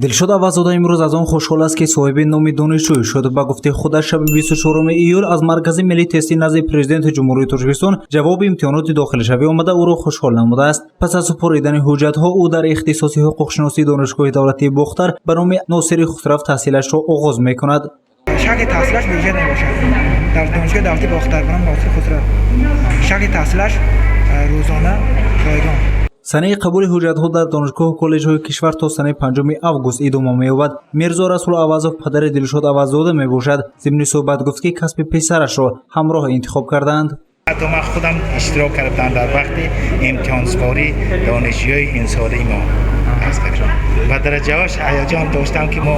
دلشد آوازاده امروز از آن خوشحال است که صاحب نام دانشجویی شد. با گفته خودش شب 24 ایول از مرکز ملی تستی نزد پرزیدنت جمهوری ترکستان جواب امتحانات داخل شوی آمده او را خوشحال نموده است. پس از سپردن حجت ها او در اختصاصی حقوق شناسی دانشگاه دولتی باختر به نام ناصر خسرو تحصیلش را آغاز می‌کند. شرط تحصیلش بیشتر نمی‌باشد. در دانشگاه دولتی باختر به نام ناصر خسرو شرط تحصیلش روزانه رایگان. سنه قبول حجت‌ها در دانشگاه کالج‌های کشور تا سنه 5 август ادامه می‌یابد. میرزا رسول آوازов پدر دلشاد آوازاده میباشد. ضمن صحبت گفت که کسب پسرش را همراه انتخاب کردند. حتی من خودم اشتراک کردم در وقت امتحانسپاری دانشجوی این ساله ما و درجه‌اش هیجان داشتم که ما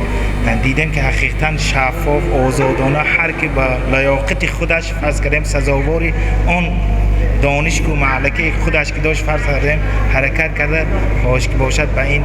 دیدیم که حقیقتا شفاف آزادانه هر کی با لیاقت خودش فرض کردیم سزاوار آن دانشگاه معلکه خودش که داشت فرض کردیم حرکت کرده خواهش که باشد به این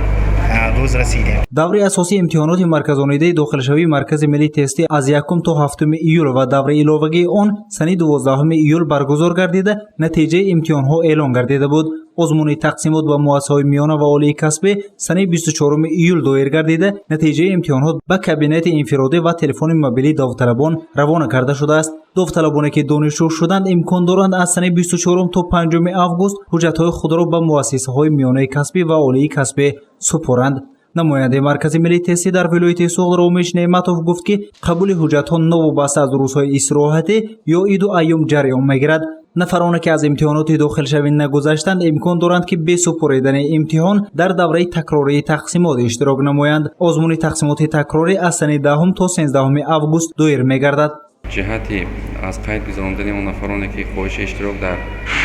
روز رسیدیم. دوره اساسی امتحانات مرکزانیده داخل شوی مرکز ملی تستی از 1 تا 7 ایول و دوره علاوگی آن سنه 12 ایول برگزار گردیده نتیجه امتحانها اعلام گردیده بود. آزمون تقسیمات با مؤسسه‌های میانه و عالی کسبی سنه 24 ایول دایر گردیده نتیجه امتحانات به کابینت انفرادی و تلفن موبیلی داوطلبان روانه کرده شده است. داوطلبانی که دانشجو شدند امکان دارند از سنه 24 تا 5 август حجت‌های خود را به مؤسسه‌های میانه کسبی و عالی کسبی سپارند. نماینده مرکز ملی تستی در ولایت سوغد رامیش نعمتوف گفت که قبول حجت‌ها نوابسته از روزهای استراحتی یا عید و ایام جریان می‌گیرد. نفرانی که از امتحانات داخل شوی نگذشتند امکان دارند که به سپردن امتحان در دوره تکراری تقسیمات اشتراک نمایند. آزمون تقسیمات تکراری از سنه 10 تا 13 август دایر می‌گردد. جهتی از قید گذراندن اون نفرانی که خواهش اشتراک در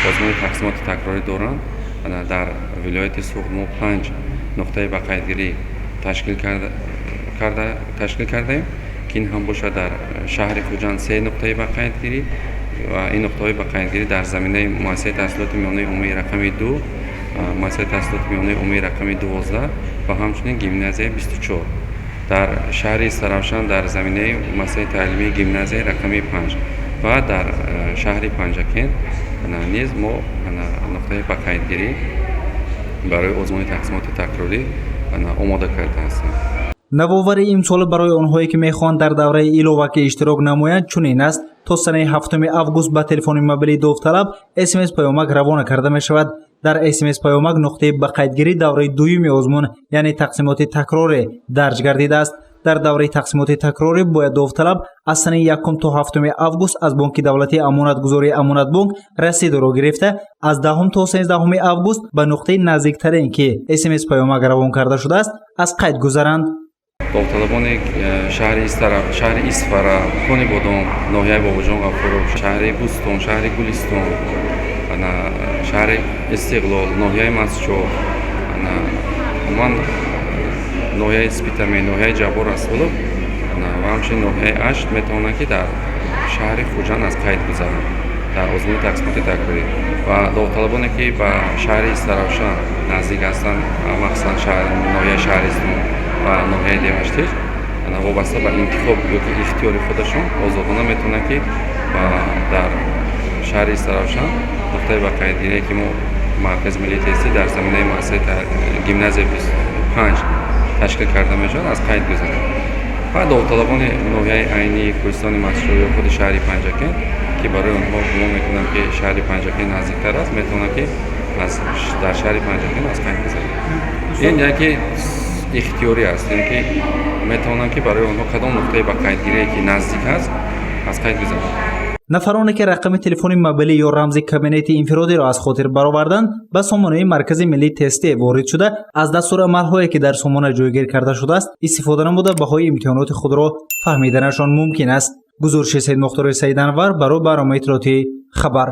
آزمون تقسیمات تکراری دارند در ولایت سوغد ما 5 نقطه به قیدگیری تشکیل کرده که این هم باشه در شهر خوجند 3 نقطه به قیدگیری و این نقطه‌های به قیدگیری در زمینه مؤسسه تحصیلات میانه عمومی رقم 2 مؤسسه تحصیلات میانه عمومی رقم 12 و همچنین گیمنازیه 24 در شهر سراوشان در زمینه مؤسسه تعلیمی گیمنازیه رقم 5 و در شهر پنجکین نیز ما نقطه به قیدگیری برای آزمون تقسیمات تکراری آماده کرده هستیم. نوآوری امسال برای آنهایی که میخواهند در دوره علاوه اشتراک نمایند چنین است: تا سنه 7 август به تلفن موبیل داوطلب SMS پیامک روانه کرده می شود. در SMS پیامک نقطه به قیدگیری دوره دوم آزمون یعنی تقسیمات تکراری درج گردیده است. در دوره تقسیمات تکراری باید داوطلب از سنه 1 تا 7 август از بانک دولتی امانتگذاری امانت بانک رسید را گرفته از 10 تا 13 август به نقطه نزدیکترین که SMS پیامک روان کرده شده است از قید گذرند. داوطلبان شهر اسفرا، کونی بادام، ناحیه باباجان غفورov، شهر بوستون، شهر گلستان، شهر استقلال، ناحیه مسجد، من ناحیه سپیتمی، ناحیه جبار اسفالوف و همچنین ناحیه اشت میتوانند که در شهر خوجند از قید گذرند در آزمون تقسیمات تکراری و داوطلبانی که به شهر سراوشان نزدیک هستند مخصوصا ناحیه شهرستان و ناحیه دیوشتیج وابسته به انتخاب یا که اختیاری خودشون آزادانه میتونن که در شهر سراوشان نقطه به قیدگیری که ما مرکز ملی تستی در زمینه مؤسسه گیمنازیه 25 تشکیل کرده میشد از قید گذارند و داوطلبان ناحیه عینی کوهستان مسجد یا خود شهر پنجکین که برای اونها گمان میکنم که شهر پنجکین نزدیکتر است میتونن که در شهر پنجکین از قید گذارند. این یکی اختیاری است که میتونن که برای اونها کدام نقطه به قیدگیری که نزدیک است از قید گذارند. نفرانی که رقم تلفن موبیلی یا رمز کابینت انفرادی را از خاطر برآوردند به سامانه مرکز ملی تستی وارد شده از دستورالعمل‌هایی که در سامانه جایگیر کرده شده است استفاده نموده بهای امتحانات خود را فهمیدنشان ممکن است. گزارش سید مختار سید انور برای برنامه اطلاعاتی خبر.